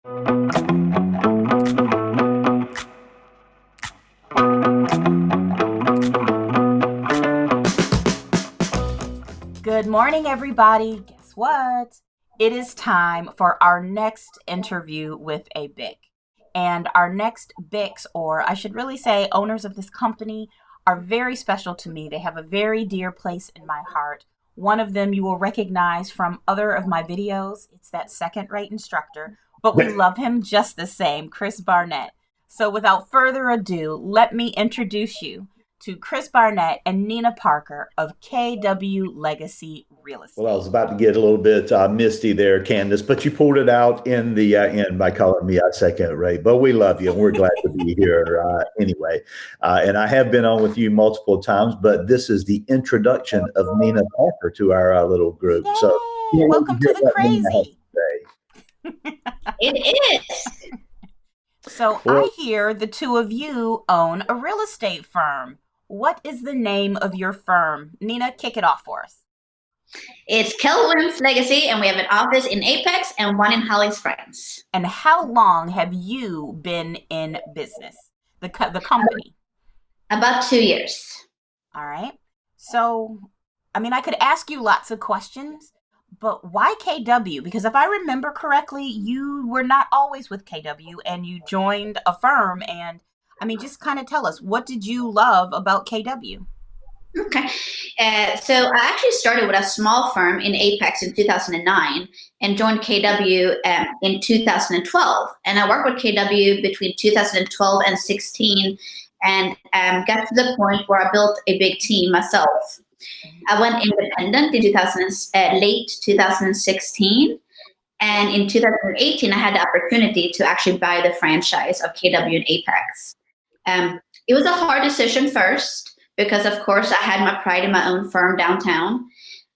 Good morning, everybody. Guess what? It is time for our next interview with a BIC. And our next BICs, or I should really say owners of this company, are very special to me. They have a very dear place in my heart. One of them you will recognize from other of my videos. It's that second-rate instructor, but we love him just the same, Chris Barnett. So without further ado, let me introduce you to Chris Barnett and Nina Parker of KW Legacy Real Estate. Well, I was about to get a little bit misty there, Candace, but you pulled it out in the end by calling me a second rate. But we love you, and we're glad to be here anyway. And I have been on with you multiple times, but this is the introduction of Nina Parker to our little group. Yay! So, Welcome to the crazy. It is. So I hear the two of you own a real estate firm. What is the name of your firm? Nina, kick it off for us. It's Keller Legacy, and we have an office in Apex and one in Holly Springs. And how long have you been in business, the company? About 2 years. All right. So, I could ask you lots of questions, but why KW? Because if I remember correctly, you were not always with KW and you joined a firm. And just kind of tell us, what did you love about KW? Okay. So I actually started with a small firm in Apex in 2009 and joined KW in 2012. And I worked with KW between 2012 and 16 and got to the point where I built a big team myself. I went independent in late 2016. And in 2018, I had the opportunity to actually buy the franchise of KW in Apex. It was a hard decision first because, of course, I had my pride in my own firm downtown.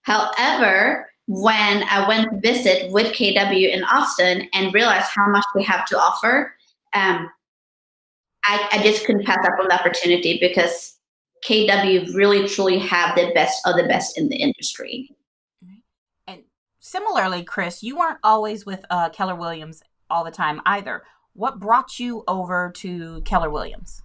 However, when I went to visit with KW in Austin and realized how much we have to offer, I just couldn't pass up on the opportunity because KW really, truly have the best of the best in the industry. And similarly, Chris, you weren't always with Keller Williams all the time either. What brought you over to Keller Williams?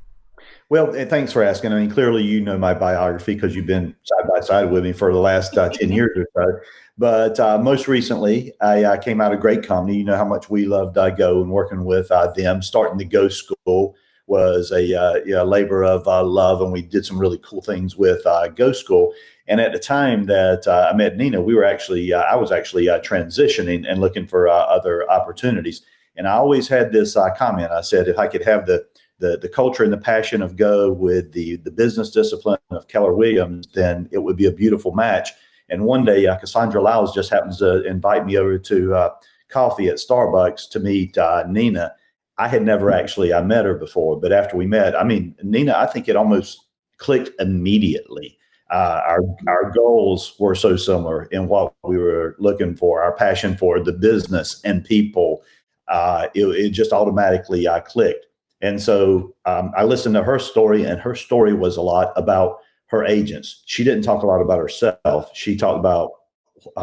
Well, thanks for asking. Clearly, you know my biography because you've been side by side with me for the last 10 years or so. But most recently, I came out of a great company. You know how much we loved Go and working with them. Starting the Go School was a labor of love, and we did some really cool things with Go School. And at the time that I met Nina, I was actually transitioning and looking for other opportunities. And I always had this comment. I said, if I could have the culture and the passion of Go with the business discipline of Keller Williams, then it would be a beautiful match. And one day, Cassandra Lyles just happens to invite me over to coffee at Starbucks to meet Nina. I had never actually met her before, but after we met, Nina, I think it almost clicked immediately. Our goals were so similar in what we were looking for, our passion for the business and people. It just automatically clicked. And so I listened to her story, and her story was a lot about her agents. She didn't talk a lot about herself. She talked about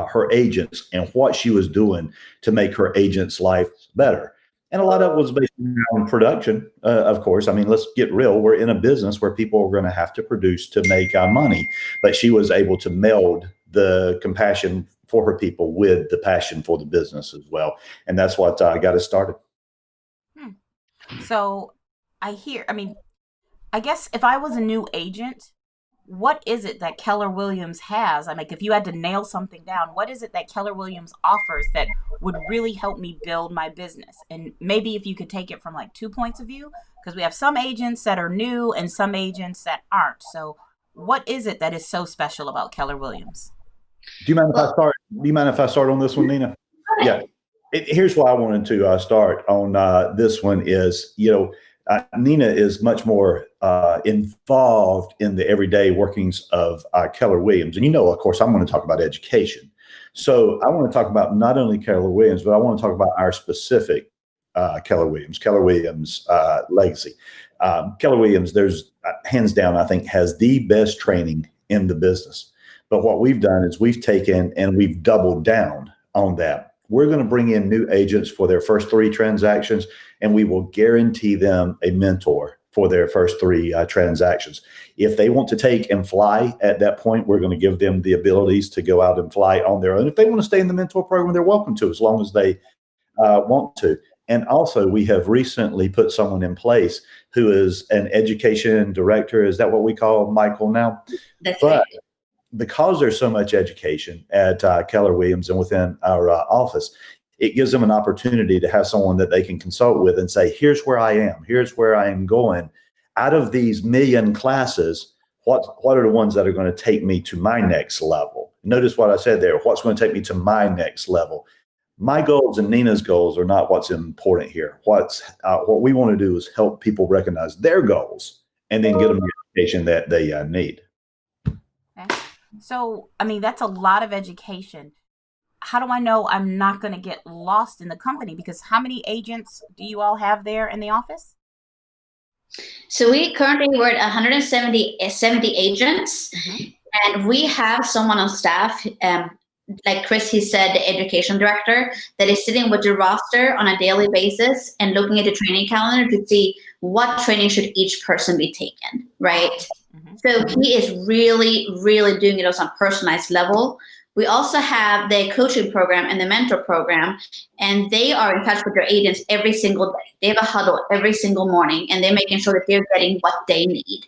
her agents and what she was doing to make her agents' life better. And a lot of it was based on production, of course. Let's get real. We're in a business where people are going to have to produce to make money. But she was able to meld the compassion for her people with the passion for the business as well. And that's what got us started. So I guess if I was a new agent, what is it that Keller Williams has? If you had to nail something down, what is it that Keller Williams offers that would really help me build my business? And maybe if you could take it from 2 points of view, because we have some agents that are new and some agents that aren't. So what is it that is so special about Keller Williams? Do you mind if I start? Do you mind if I start on this one, Nina? Yeah. Here's why I wanted to start on this one is, Nina is much more involved in the everyday workings of Keller Williams. And, of course, I'm going to talk about education. So I want to talk about not only Keller Williams, but I want to talk about our specific Keller Williams legacy. Keller Williams, there's hands down, I think, has the best training in the business. But what we've done is we've taken and we've doubled down on that. We're going to bring in new agents for their first 3 transactions, and we will guarantee them a mentor for their first 3 transactions. If they want to take and fly at that point, we're going to give them the abilities to go out and fly on their own. If they want to stay in the mentor program, they're welcome to, as long as they want to. And also, we have recently put someone in place who is an education director. Is that what we call Michael now? That's but right. Because there's so much education at Keller Williams and within our office, it gives them an opportunity to have someone that they can consult with and say, here's where I am, here's where I am going. Out of these million classes, what are the ones that are going to take me to my next level? Notice what I said there. What's going to take me to my next level? My goals and Nina's goals are not what's important here. What we want to do is help people recognize their goals and then get them the education that they need. Okay. So, I mean, that's a lot of education. How do I know I'm not going to get lost in the company? Because how many agents do you all have there in the office? So we currently we're at 170 agents, and we have someone on staff, like Chris, he said, the education director, that is sitting with the roster on a daily basis and looking at the training calendar to see what training should each person be taken, right? So he is really, really doing it on a personalized level. We also have the coaching program and the mentor program, and they are in touch with their agents every single day. They have a huddle every single morning, and they're making sure that they're getting what they need.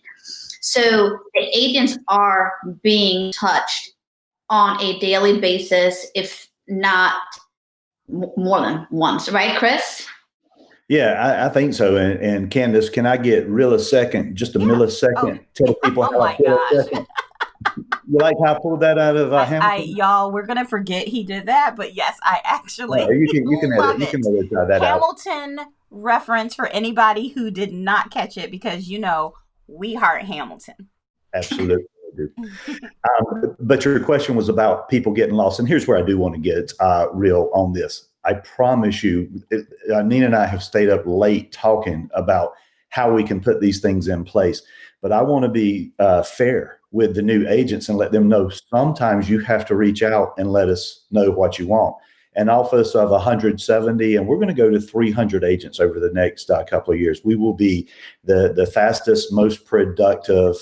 So the agents are being touched on a daily basis, if not more than once. Right, Chris? Yeah, I think so. And Candace, can I get just a millisecond? Tell people Oh how I my pulled gosh. that. You like how I pulled that out of Hamilton? Y'all, we're gonna forget he did that, but yes, I actually You can love edit. You it. can edit that out. Hamilton reference for anybody who did not catch it, because we heart Hamilton. Absolutely. But your question was about people getting lost, and here's where I do want to get real on this. I promise you, Nina and I have stayed up late talking about how we can put these things in place. But I want to be fair with the new agents and let them know sometimes you have to reach out and let us know what you want. An office of 170, and we're going to go to 300 agents over the next couple of years. We will be the fastest, most productive.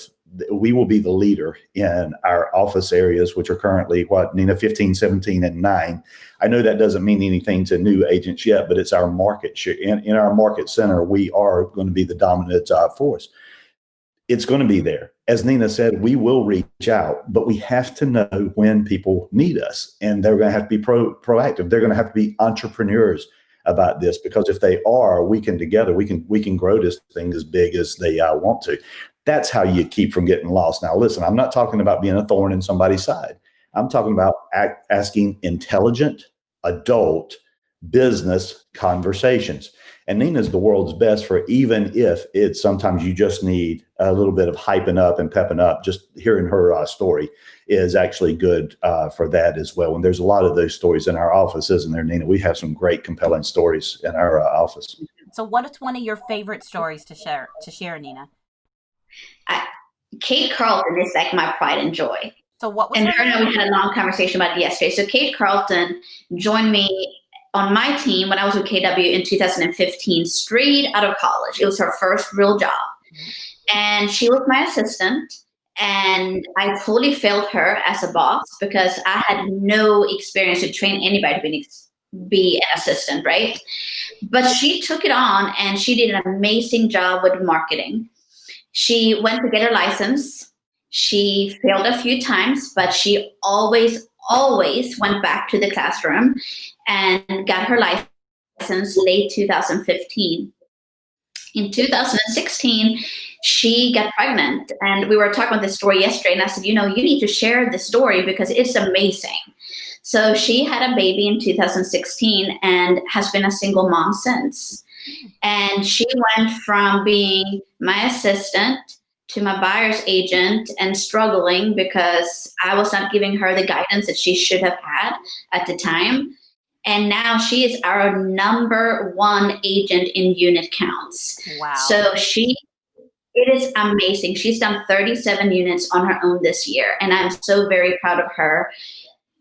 We will be the leader in our office areas, which are currently, Nina, 15, 17, and 9. I know that doesn't mean anything to new agents yet, but it's our market share. In our market center, we are going to be the dominant force. It's going to be there. As Nina said, we will reach out, but we have to know when people need us, and they're going to have to be proactive. They're going to have to be entrepreneurs about this, because if they are, we can together, we can grow this thing as big as they want to. That's how you keep from getting lost. Now, listen, I'm not talking about being a thorn in somebody's side. I'm talking about asking intelligent, adult business conversations. And Nina's the world's best for, even if it's sometimes you just need a little bit of hyping up and pepping up. Just hearing her story is actually good for that as well. And there's a lot of those stories in our office, isn't there, Nina? We have some great, compelling stories in our office. So what is one of your favorite stories to share, Nina? Kate Carlton is like my pride and joy. So what was and her name? We had a long conversation about it yesterday. So Kate Carlton joined me on my team when I was with KW in 2015, straight out of college. It was her first real job. And she was my assistant. And I totally failed her as a boss because I had no experience to train anybody to be an assistant, right? But she took it on and she did an amazing job with marketing. She went to get her license. She failed a few times, but she always went back to the classroom and got her license late 2015. In 2016, she got pregnant, and we were talking about this story yesterday, and I said, you need to share the story because it's amazing. So she had a baby in 2016 and has been a single mom since. And she went from being my assistant to my buyer's agent and struggling because I was not giving her the guidance that she should have had at the time. And now she is our number one agent in unit counts. Wow. So it is amazing. She's done 37 units on her own this year. And I'm so very proud of her.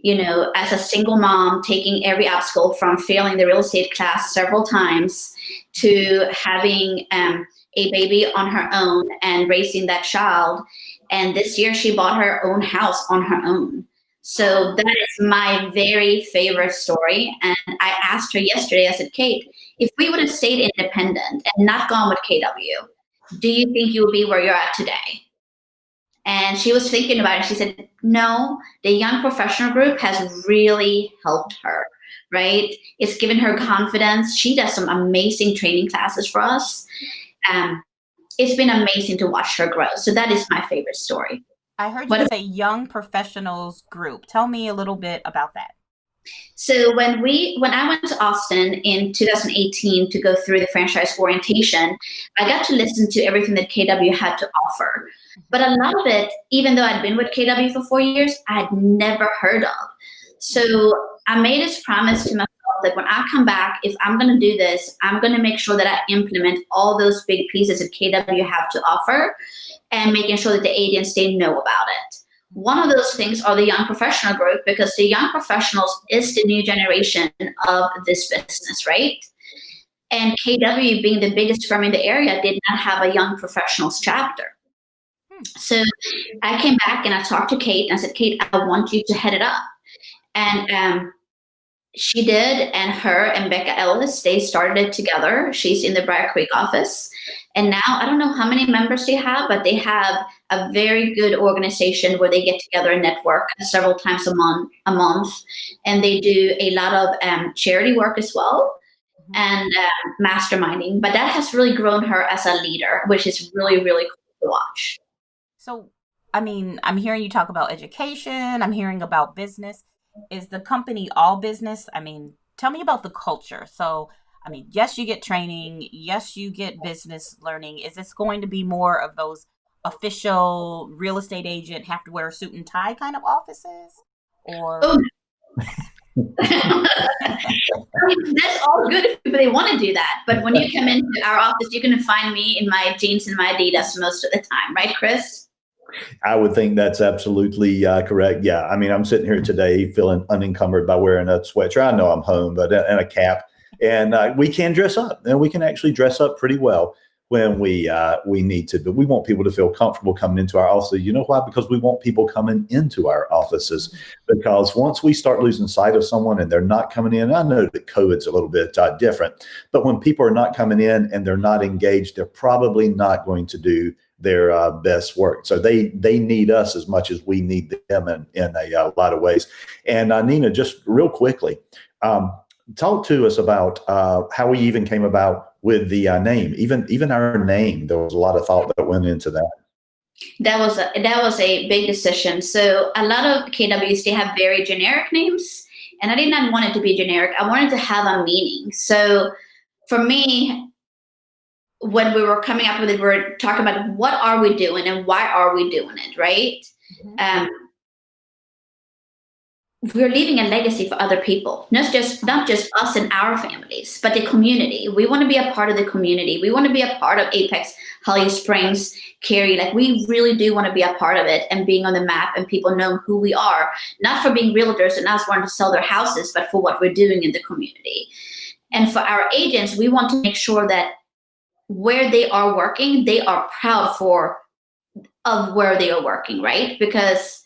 as a single mom, taking every obstacle from failing the real estate class several times to having a baby on her own and raising that child. And this year she bought her own house on her own. So that is my very favorite story. And I asked her yesterday, I said, Kate, if we would have stayed independent and not gone with KW, do you think you would be where you're at today? And she was thinking about it. She said, no, the young professional group has really helped her, right? It's given her confidence. She does some amazing training classes for us. It's been amazing to watch her grow. So that is my favorite story. I heard you say young professionals group. Tell me a little bit about that. So when I went to Austin in 2018 to go through the franchise orientation, I got to listen to everything that KW had to offer. But a lot of it, even though I'd been with KW for 4 years, I had never heard of. So I made this promise to myself that when I come back, if I'm going to do this, I'm going to make sure that I implement all those big pieces that KW have to offer and making sure that the agents, they know about it. One of those things are the young professional group, because the young professionals is the new generation of this business, right? And KW, being the biggest firm in the area, did not have a young professionals chapter. So I came back and I talked to Kate and I said, Kate, I want you to head it up. And she did, and her and Becca Ellis, they started it together. She's in the Briar Creek office. And now I don't know how many members they have, but they have a very good organization where they get together and network several times a month. And they do a lot of charity work as well, and masterminding. But that has really grown her as a leader, which is really, really cool to watch. So, I mean, I'm hearing you talk about education. I'm hearing about business. Is the company all business? I mean, tell me about the culture. So, I mean, yes, you get training. Yes, you get business learning. Is this going to be more of those official real estate agent, have to wear a suit and tie kind of offices? Or that's all good if they want to do that. But when you come into our office, you're going to find me in my jeans and my Adidas most of the time. Right, Chris? I would think that's absolutely correct. Yeah. I mean, I'm sitting here today feeling unencumbered by wearing a sweatshirt. I know I'm home, but and a cap. And we can dress up, and we can actually dress up pretty well when we need to. But we want people to feel comfortable coming into our offices. You know why? Because we want people coming into our offices. Because once we start losing sight of someone and they're not coming in, I know that COVID's a little bit different. But when people are not coming in and they're not engaged, they're probably not going to do their best work. So they need us as much as we need them in a lot of ways. And Nina, just real quickly, talk to us about how we even came about with the name. Even our name, there was a lot of thought that went into that. That was a big decision. So a lot of KWs, they have very generic names, and I did not want it to be generic. I wanted to have a meaning. So for me, when we were coming up with it, we were talking about what are we doing and why are we doing it, right? Mm-hmm. We're leaving a legacy for other people, not just us and our families, but the community. We want to be a part of the community. We want to be a part of Apex, Holly Springs, Cary. Like, we really do want to be a part of it and being on the map and people knowing who we are, not for being realtors and us wanting to sell their houses, but for what we're doing in the community. And for our agents, we want to make sure that where they are working, they are proud of where they are working, right? Because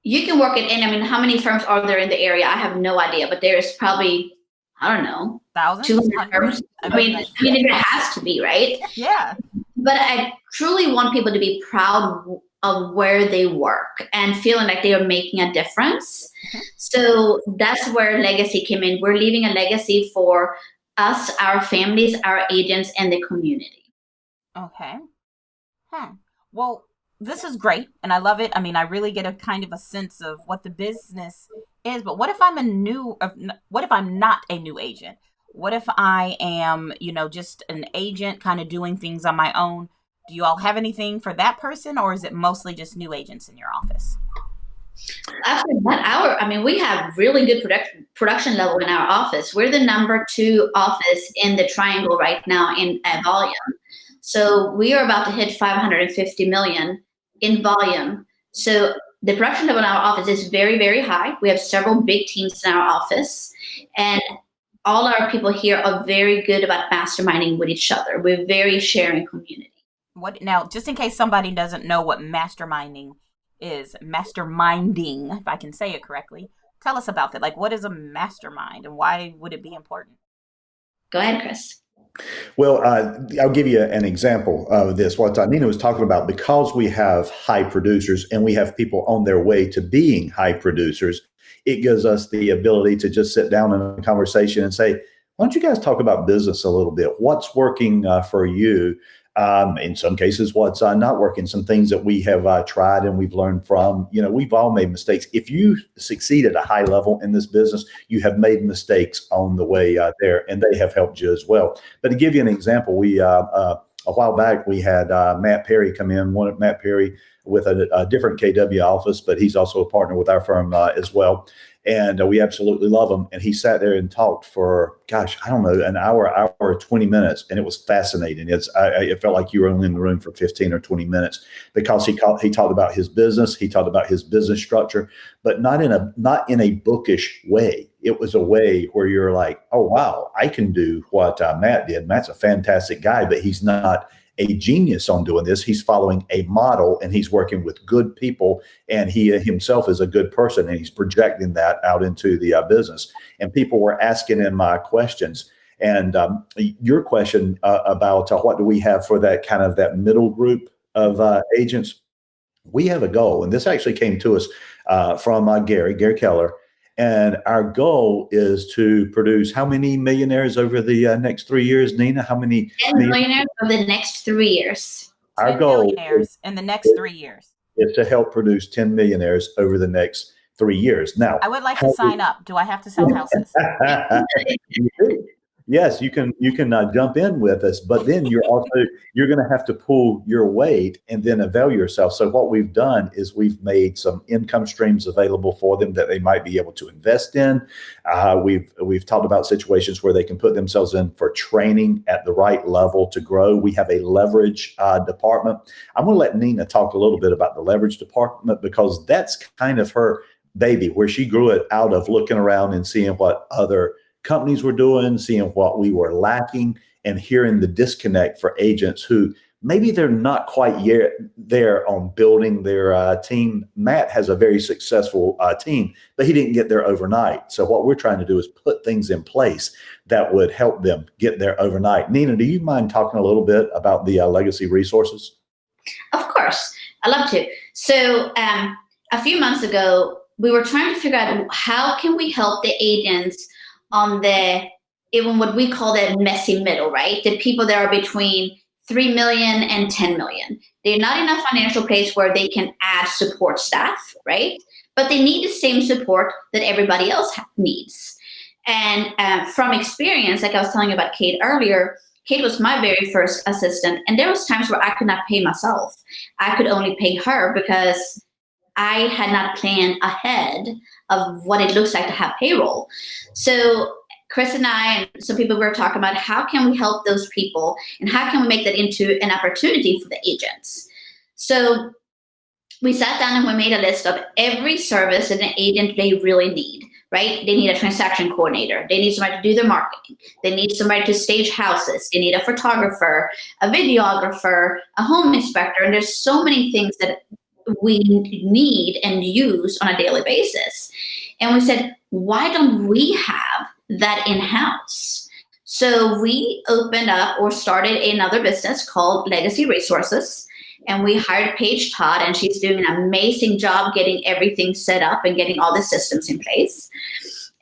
you can work it in. I mean, how many firms are there in the area? I have no idea, but there is probably, I don't know, thousands, 200 firms. I mean, it has to be, right? Yeah. But I truly want people to be proud of where they work and feeling like they are making a difference. Mm-hmm. So that's where legacy came in. We're leaving a legacy for us, our families, our agents, and the community. Okay. Well, this is great, and I love it. I mean, I really get a kind of a sense of what the business is. But what if I'm not a new agent? What if I am, just an agent kind of doing things on my own? Do you all have anything for that person, or is it mostly just new agents in your office? Actually, we have really good production level in our office. We're the number 2 office in the Triangle right now in volume. So we are about to hit 550 million in volume. So the production level in our office is very, very high. We have several big teams in our office, and all our people here are very good about masterminding with each other. We're very sharing community. What now? Just in case somebody doesn't know what masterminding is, masterminding, if I can say it correctly, tell us about that. Like, what is a mastermind, and why would it be important? Go ahead, Chris. Well, I'll give you an example of this. What Nina was talking about, because we have high producers and we have people on their way to being high producers, it gives us the ability to just sit down in a conversation and say, why don't you guys talk about business a little bit? What's working for you? In some cases, what's not working, some things that we have tried and we've learned from. We've all made mistakes. If you succeed at a high level in this business, you have made mistakes on the way there, and they have helped you as well. But to give you an example, we a while back, we had Matt Perry come in, Matt Perry with a different KW office, but he's also a partner with our firm as well. And we absolutely love him. And he sat there and talked for, gosh, I don't know, an hour, 20 minutes. And it was fascinating. It felt like you were only in the room for 15 or 20 minutes, because he talked about his business. He talked about his business structure, but not in a bookish way. It was a way where you're like, oh, wow, I can do what Matt did. Matt's a fantastic guy, but he's not a genius on doing this. He's following a model, and he's working with good people, and he himself is a good person, and he's projecting that out into the business. And people were asking him questions. And your question about what do we have for that kind of that middle group of agents, we have a goal. And this actually came to us from Gary Keller. And our goal is to produce how many millionaires over the next 3 years, Nina? How many 10 millionaires over the next 3 years. Our goal millionaires in the next 3 years is to help produce 10 millionaires over the next 3 years. Now, I would like to sign up. Do I have to sell houses? Yes, you can jump in with us, but then you're going to have to pull your weight and then avail yourself. So what we've done is we've made some income streams available for them that they might be able to invest in. We've talked about situations where they can put themselves in for training at the right level to grow. We have a leverage department. I'm going to let Nina talk a little bit about the leverage department, because that's kind of her baby, where she grew it out of looking around and seeing what other companies were doing, seeing what we were lacking, and hearing the disconnect for agents who maybe they're not quite yet there on building their team. Matt has a very successful team, but he didn't get there overnight. So what we're trying to do is put things in place that would help them get there overnight. Nina, do you mind talking a little bit about the legacy resources? Of course, I love to. So a few months ago, we were trying to figure out how can we help the agents on even what we call the messy middle, right? The people that are between 3 million and 10 million. They're not in a financial place where they can add support staff, right? But they need the same support that everybody else needs. And from experience, like I was telling you about Kate earlier, Kate was my very first assistant, and there was times where I could not pay myself. I could only pay her because I had not planned ahead of what it looks like to have payroll. So Chris and I and some people were talking about how can we help those people and how can we make that into an opportunity for the agents. So we sat down and we made a list of every service that an agent may really need, right? They need a transaction coordinator. They need somebody to do their marketing. They need somebody to stage houses. They need a photographer, a videographer, a home inspector. And there's so many things that we need and use on a daily basis. And we said, why don't we have that in-house? So we opened up or started another business called Legacy Resources. And we hired Paige Todd, and she's doing an amazing job getting everything set up and getting all the systems in place.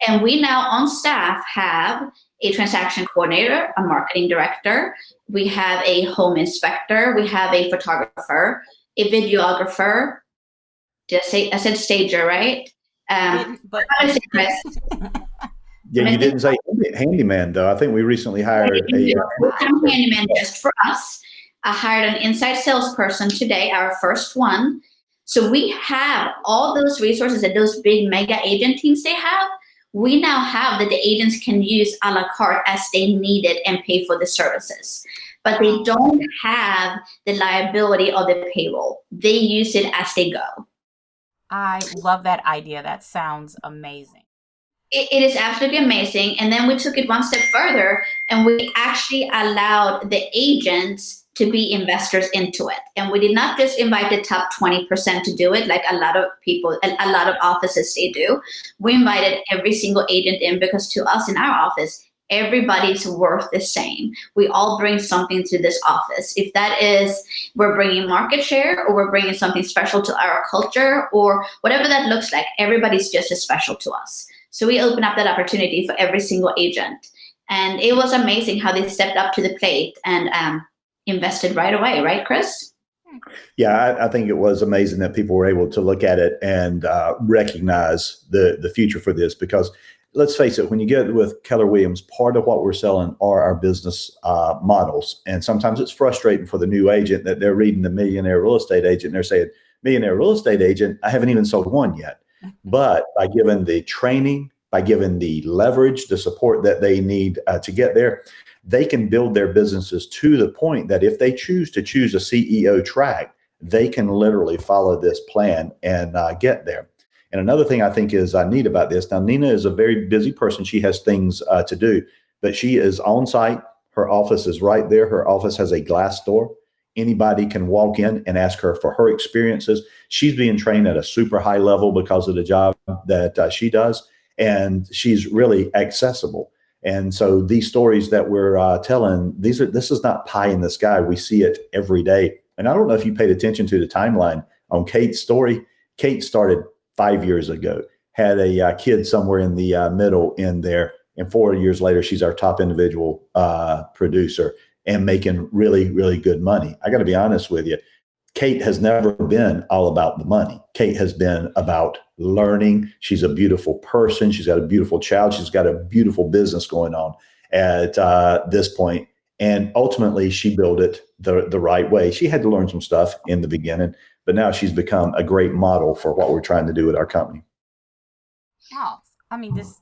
And we now on staff have a transaction coordinator, a marketing director. We have a home inspector. We have a photographer, a videographer. I said stager, right? But yeah, you didn't say handyman, though. I think we recently hired a handyman just for us. I hired an inside salesperson today, our first one. So we have all those resources that those big mega agent teams they have. We now have that the agents can use a la carte as they need it and pay for the services. But they don't have the liability of the payroll. They use it as they go. I love that idea. That sounds amazing. It is absolutely amazing. And then we took it one step further and we actually allowed the agents to be investors into it. And we did not just invite the top 20% to do it, like a lot of people, a lot of offices they do. We invited every single agent in because to us in our office, everybody's worth the same. We all bring something to this office. If that is we're bringing market share or we're bringing something special to our culture or whatever that looks like, everybody's just as special to us. So we opened up that opportunity for every single agent. And it was amazing how they stepped up to the plate and invested right away, right, Chris? Yeah, I think it was amazing that people were able to look at it and recognize the future for this. Because let's face it, when you get with Keller Williams, part of what we're selling are our business models, and sometimes it's frustrating for the new agent that they're reading the Millionaire Real Estate Agent and they're saying, "Millionaire Real Estate Agent, I haven't even sold one yet." But by giving the training, by giving the leverage, the support that they need to get there, they can build their businesses to the point that if they choose a CEO track, they can literally follow this plan and get there. And another thing I think is neat about this. Now, Nina is a very busy person. She has things to do, but she is on site. Her office is right there. Her office has a glass door. Anybody can walk in and ask her for her experiences. She's being trained at a super high level because of the job that she does, and she's really accessible. And so these stories that we're telling, this is not pie in the sky. We see it every day. And I don't know if you paid attention to the timeline on Kate's story. Kate started 5 years ago, had a kid somewhere in the middle in there, and 4 years later, she's our top individual producer and making really, really good money. I got to be honest with you. Kate has never been all about the money. Kate has been about learning. She's a beautiful person. She's got a beautiful child. She's got a beautiful business going on at this point. And ultimately, she built it the right way. She had to learn some stuff in the beginning, but now she's become a great model for what we're trying to do with our company. Oh, I mean, this.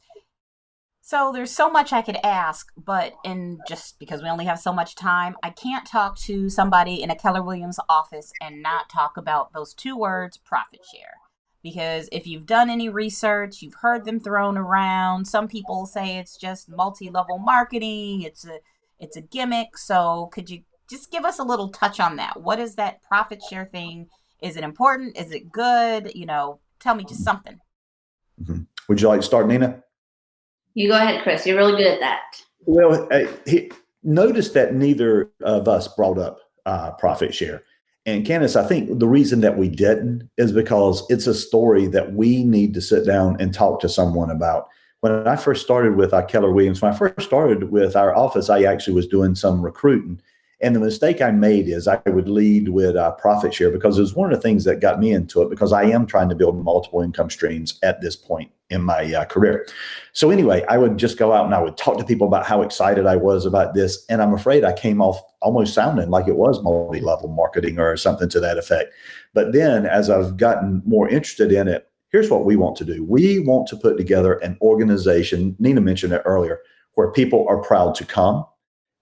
So there's so much I could ask, but in just because we only have so much time, I can't talk to somebody in a Keller Williams office and not talk about those two words, profit share. Because if you've done any research, you've heard them thrown around. Some people say it's just multi-level marketing. It's a gimmick. So could you just give us a little touch on that? What is that profit share thing? Is it important? Is it good? Tell me just something. Mhm. Would you like to start, Nina? You go ahead, Chris. You're really good at that. Well, notice that neither of us brought up profit share. And Candace, I think the reason that we didn't is because it's a story that we need to sit down and talk to someone about. When I first started with Keller Williams, when I first started with our office, I actually was doing some recruiting. And the mistake I made is I would lead with profit share because it was one of the things that got me into it because I am trying to build multiple income streams at this point in my career. So anyway, I would just go out and I would talk to people about how excited I was about this. And I'm afraid I came off almost sounding like it was multi-level marketing or something to that effect. But then as I've gotten more interested in it, here's what we want to do. We want to put together an organization, Nina mentioned it earlier, where people are proud to come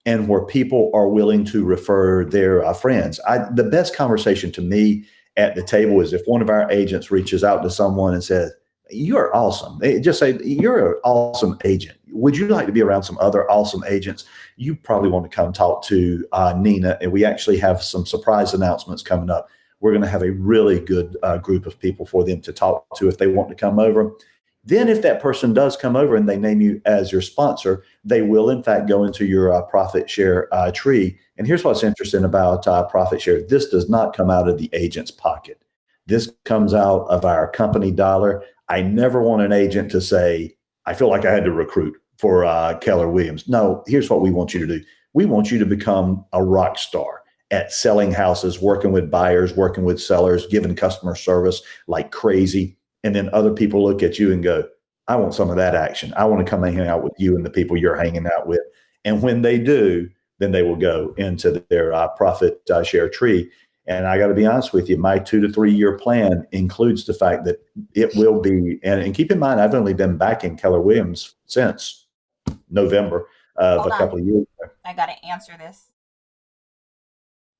and where people are willing to refer their friends. The best conversation to me at the table is if one of our agents reaches out to someone and says, "You're awesome." They just say, "You're an awesome agent. Would you like to be around some other awesome agents? You probably want to come talk to Nina." And we actually have some surprise announcements coming up. We're going to have a really good group of people for them to talk to if they want to come over. Then if that person does come over and they name you as your sponsor, they will in fact go into your profit share tree. And here's what's interesting about profit share. This does not come out of the agent's pocket. This comes out of our company dollar. I never want an agent to say, "I feel like I had to recruit for Keller Williams." No, here's what we want you to do. We want you to become a rock star at selling houses, working with buyers, working with sellers, giving customer service like crazy. And then other people look at you and go, "I want some of that action. I want to come and hang out with you and the people you're hanging out with." And when they do, then they will go into their profit share tree. And I got to be honest with you, my 2 to 3 year plan includes the fact that it will be, and keep in mind, I've only been back in Keller Williams since November of Hold a on. couple of years. I got to answer this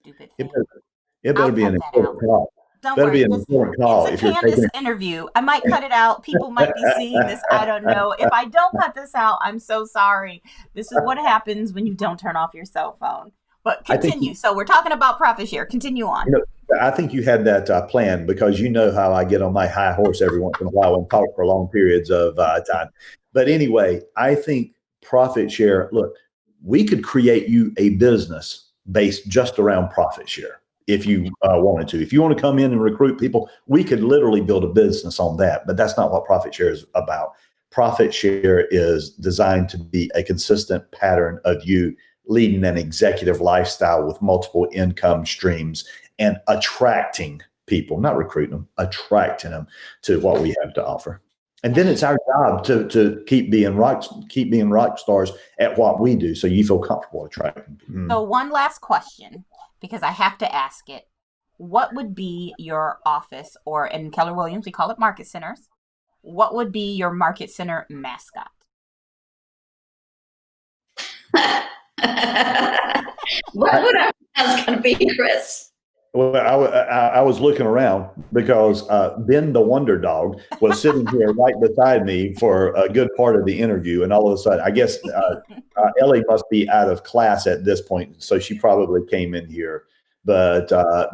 stupid It thing. better, it I'll better be cut an that out. important part. Don't That'll be worry. an important call It's if a you're taking Candace interview. I might cut it out. People might be seeing this. I don't know. If I don't cut this out, I'm so sorry. This is what happens when you don't turn off your cell phone. But I think continue. So we're talking about profit share. Continue on. you know, I think you had that plan because you know how I get on my high horse every once in a while and talk for long periods of time. But anyway, I think profit share. Look, we could create you a business based just around profit share if you wanted to. If you want to come in and recruit people, we could literally build a business on that. But that's not what profit share is about. Profit share is designed to be a consistent pattern of you leading an executive lifestyle with multiple income streams and attracting people, not recruiting them, attracting them to what we have to offer. And then it's our job to keep being rock stars at what we do, so you feel comfortable attracting people. So one last question, because I have to ask it. What would be your office, or in Keller Williams, we call it market centers. What would be your market center mascot? What would our house going to be, Chris? Well, I was looking around because Ben the Wonder Dog was sitting here right beside me for a good part of the interview, and all of a sudden, I guess Ellie must be out of class at this point, so she probably came in here. But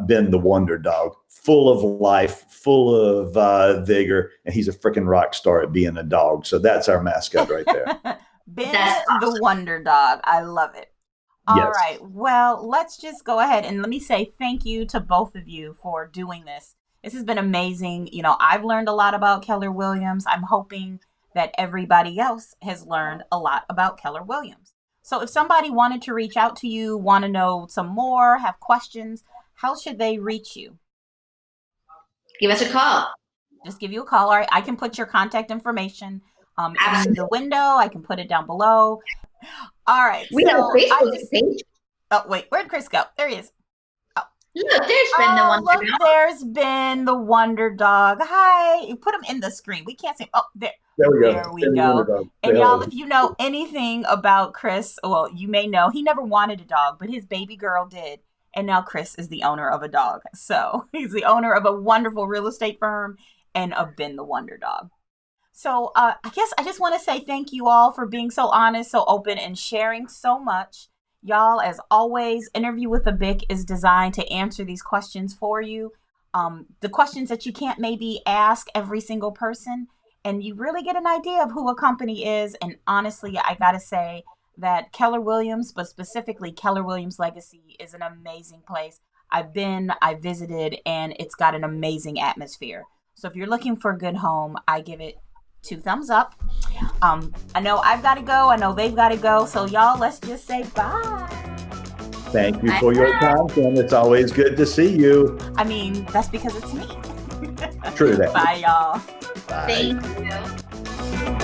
Ben the Wonder Dog, full of life, full of vigor, and he's a freaking rock star at being a dog. So that's our mascot right there. Ben the Wonder Dog. I love it. All right. Well, let's just go ahead and let me say thank you to both of you for doing this. This has been amazing. You know, I've learned a lot about Keller Williams. I'm hoping that everybody else has learned a lot about Keller Williams. So if somebody wanted to reach out to you, want to know some more, have questions, how should they reach you? Give us a call. Just give you a call. All right. I can put your contact information in the window. I can put it down below. All right. We have a Facebook page. Oh, wait. Where'd Chris go? There he is. Oh. Look, there's been the Wonder Dog. There's been the Wonder Dog. Hi. You put him in the screen. We can't see. Oh, there. There we go. There we go. And y'all, if you know anything about Chris, well, you may know he never wanted a dog, but his baby girl did. And now Chris is the owner of a dog. So he's the owner of a wonderful real estate firm and of Ben the Wonder Dog. So I guess I just want to say thank you all for being so honest, so open, and sharing so much. Y'all, as always, Interview with a BIC is designed to answer these questions for you. The questions that you can't maybe ask every single person. And you really get an idea of who a company is. And honestly, I got to say that Keller Williams, but specifically Keller Williams Legacy, is an amazing place. I've been, I visited, and it's got an amazing atmosphere. So if you're looking for a good home, I give it 2 thumbs up. I know I've got to go. I know they've got to go. So y'all, let's just say bye. Thank you for your time, Kim. It's always good to see you. I mean, that's because it's me. True that. Bye, y'all. Bye. Thank you.